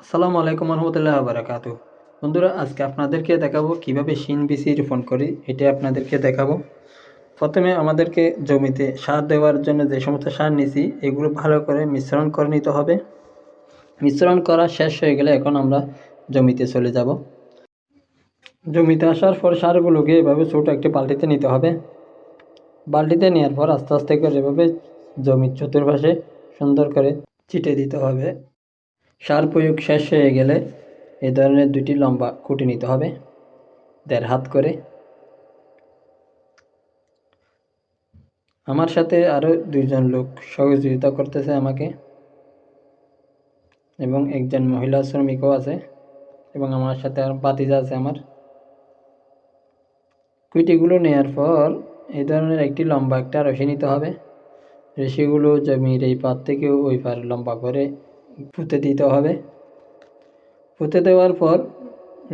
আসসালামু আলাইকুম রহমতুল্লাহ বারাকাতু। বন্ধুরা, আজকে আপনাদেরকে দেখাবো কিভাবে শিন বিচি রোপণ করি। এটা আপনাদেরকে দেখাবো। প্রথমে আমাদেরকে জমিতে সার দেওয়ার জন্য যে সমস্ত সার নিছি এগুলো ভালো করে মিশ্রণ করে নিতে হবে। মিশ্রণ করা শেষ হয়ে গেলে এখন আমরা জমিতে চলে যাব। জমিতে আসার পর সারগুলোকে এভাবে ছোটো একটি বালতিতে নিতে হবে। বালতিতে নেওয়ার পর আস্তে আস্তে করে এভাবে জমির চতুর্পাশে সুন্দর করে ছিটিয়ে দিতে হবে। সার প্রয়োগ শেষ হয়ে গেলে এই ধরনের দুটি লম্বা খুঁটি নিতে হবে, 1.5 হাত করে। আমার সাথে আরও 2জন লোক সহযোগিতা করতেছে আমাকে, এবং একজন মহিলা শ্রমিকও আছে, এবং আমার সাথে আর ভাতিজা আছে আমার। খুঁটিগুলো নেওয়ার পর এই ধরনের একটি লম্বা একটা রশি নিতে হবে। রশিগুলো জমির এই পার থেকে ওই পার লম্বা করে পুঁতে দিতে হবে। পুঁতে দেওয়ার পর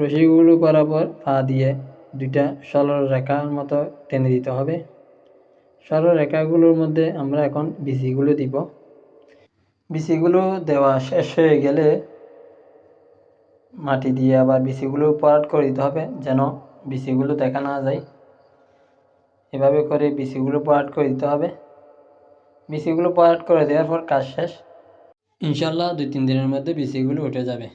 রশিগুলো বরাবর পা দিয়ে 2টা সরল রেখার মতো টেনে দিতে হবে। সরল রেখাগুলোর মধ্যে আমরা এখন বিচিগুলো দিব। বিচিগুলো দেওয়া শেষ হয়ে গেলে মাটি দিয়ে আবার বিচিগুলো পরাট করে দিতে হবে, যেন বিচিগুলো দেখা না যায়। এভাবে করে বিচিগুলো পরাট করে দিতে হবে। বিচিগুলো পরাট করে দেওয়ার পর কাজ শেষ। ইনশাল্লাহ 2-3 দিনের মধ্যে বিচিগুলো উঠে যাবে।